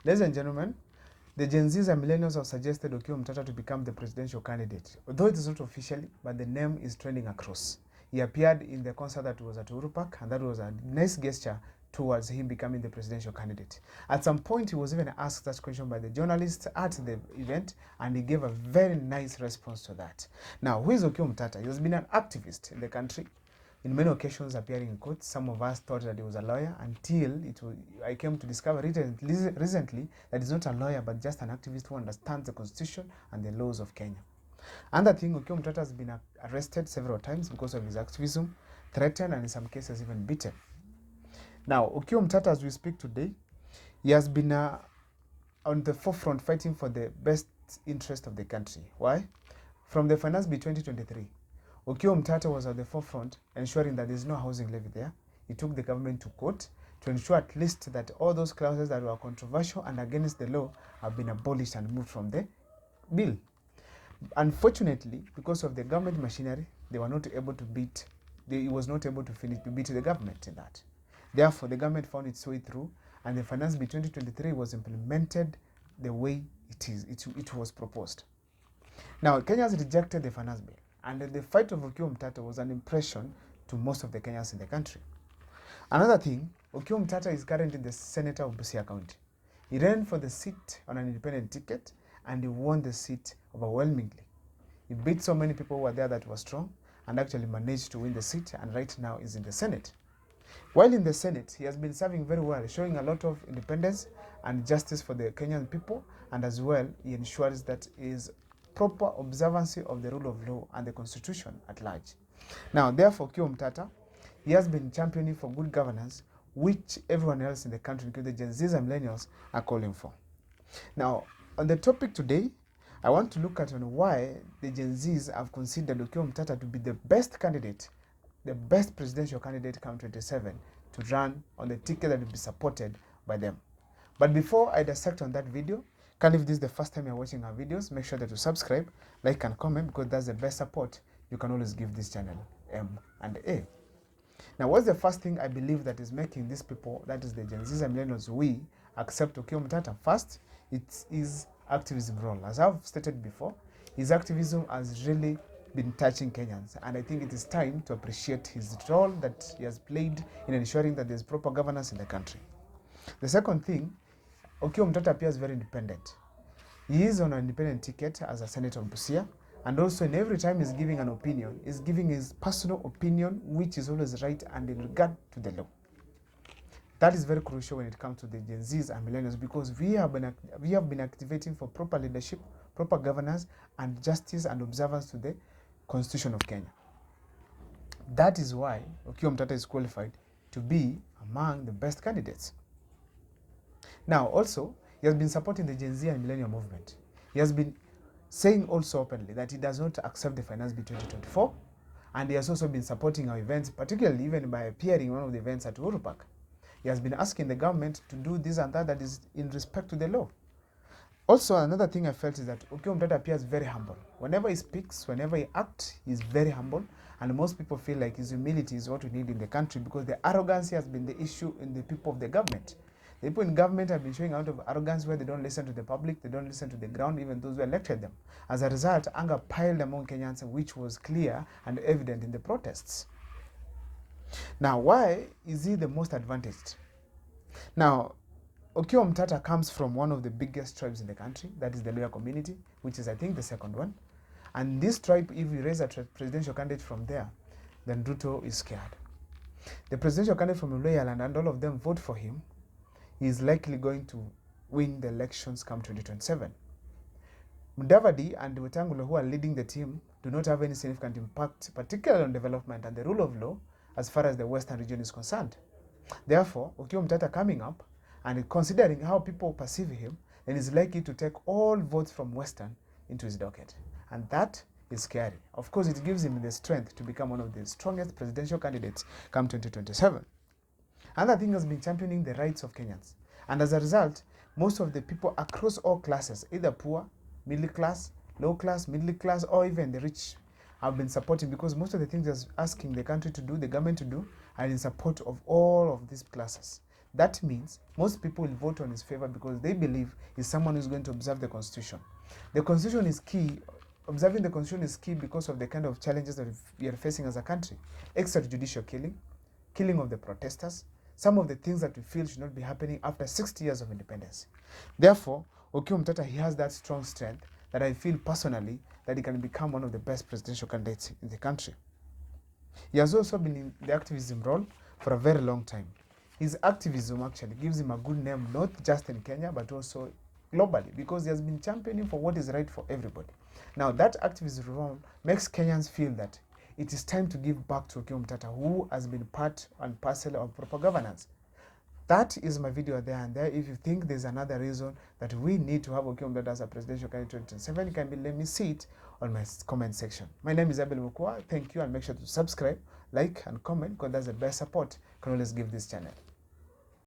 Ladies and gentlemen, the Gen Zs and millennials have suggested Okiya Omtata to become the presidential candidate. Although it is not officially, but the name is trending across. He appeared in the concert that was at Uhuru Park, and that was a nice gesture towards him becoming the presidential candidate. At some point, he was even asked that question by the journalists at the event, and he gave a very nice response to that. Now, who is Okiya Omtata? He has been an activist in the country, in many occasions appearing in court. Some of us thought that he was a lawyer until I came to discover recently that he's not a lawyer but just an activist who understands the constitution and the laws of Kenya. Another thing, Okiya Omtata has been arrested several times because of his activism, threatened, and in some cases even beaten. Now, Okiya Omtata, as we speak today, he has been on the forefront fighting for the best interest of the country. Why? From the Finance Bill 2023, Okiya Omtata was at the forefront ensuring that there is no housing levy there. He took the government to court to ensure at least that all those clauses that were controversial and against the law have been abolished and moved from the bill. Unfortunately, because of the government machinery, they were not able to beat, he was not able to beat the government in that. Therefore, the government found its way through, and the Finance Bill 2023 was implemented the way it was proposed. Now, Kenya has rejected the Finance Bill, and the fight of Okiya Omtata was an impression to most of the Kenyans in the country. Another thing, Okiya Omtata is currently the senator of Busia County. He ran for the seat on an independent ticket, and he won the seat overwhelmingly. He beat so many people who were there that were strong, and actually managed to win the seat, and right now is in the Senate. While in the Senate, he has been serving very well, showing a lot of independence and justice for the Kenyan people, and as well, he ensures that is proper observance of the rule of law and the constitution at large. Now, therefore, Okiya Omtata, he has been championing for good governance, which everyone else in the country, including the Gen Zs and millennials, are calling for. Now, on the topic today, I want to look at why the Gen Zs have considered Okiya Omtata to be the best candidate, the best presidential candidate come 27 to run on the ticket that will be supported by them. But before I dissect on that video, if this is the first time you're watching our videos, make sure that you subscribe, like, and comment, because that's the best support you can always give this channel, M&A. Now, what's the first thing I believe that is making these people, that is the Gen Zs and millennials, we accept Okiya Omtata? First, it is activism role. As I've stated before, his activism has really been touching Kenyans, and I think it is time to appreciate his role that he has played in ensuring that there's proper governance in the country. The second thing, Okiya Omtata appears very independent. He is on an independent ticket as a senator of Busia, and also in every time he's giving an opinion, he's giving his personal opinion, which is always right and in regard to the law. That is very crucial when it comes to the Gen Zs and millennials, because we have been activating for proper leadership, proper governance, and justice and observance to the Constitution of Kenya. That is why Okiya Omtata is qualified to be among the best candidates. Now, also, he has been supporting the Gen Z and millennial movement. He has been saying also openly that he does not accept the Finance Bill 2024, and he has also been supporting our events, particularly even by appearing in one of the events at Uhuru Park. He has been asking the government to do this and that is in respect to the law. Also, another thing I felt is that Okiya Omtata appears very humble. Whenever he speaks, whenever he acts, he's very humble, and most people feel like his humility is what we need in the country, because the arrogance has been the issue in the people of the government. The people in government have been showing out of arrogance where they don't listen to the public, they don't listen to the ground, even those who elected them. As a result, anger piled among Kenyans, which was clear and evident in the protests. Now, why is he the most advantaged? Now, Okiya Omtata comes from one of the biggest tribes in the country, that is the Luhya community, which is, I think, the second one. And this tribe, if we raise a presidential candidate from there, then Ruto is scared. The presidential candidate from Luhya land, and all of them vote for him, he is likely going to win the elections come 2027. Mudavadi and Wetangula, who are leading the team, do not have any significant impact, particularly on development and the rule of law, as far as the Western region is concerned. Therefore, Okiya Omtata coming up, and considering how people perceive him, then he's likely to take all votes from Western into his docket. And that is scary. Of course, it gives him the strength to become one of the strongest presidential candidates come 2027. Another thing has been championing the rights of Kenyans. And as a result, most of the people across all classes, either poor, middle class, low class, middle class, or even the rich, have been supporting, because most of the things he's asking the country to do, the government to do, are in support of all of these classes. That means most people will vote on his favor because they believe he's someone who's going to observe the constitution. The constitution is key. Observing the constitution is key because of the kind of challenges that we are facing as a country. Extrajudicial killing of the protesters, some of the things that we feel should not be happening after 60 years of independence. Therefore, Okiya Omtata, he has that strong strength that I feel personally that he can become one of the best presidential candidates in the country. He has also been in the activism role for a very long time. His activism actually gives him a good name, not just in Kenya, but also globally, because he has been championing for what is right for everybody. Now, that activism role makes Kenyans feel that it is time to give back to Okiya Omtata, who has been part and parcel of proper governance. That is my video there and there. If you think there's another reason that we need to have Okiya Omtata as a presidential candidate in 2027, you can let me see it on my comment section. My name is Abel Mukua. Thank you, and make sure to subscribe, like, and comment, because that's the best support you can always give this channel.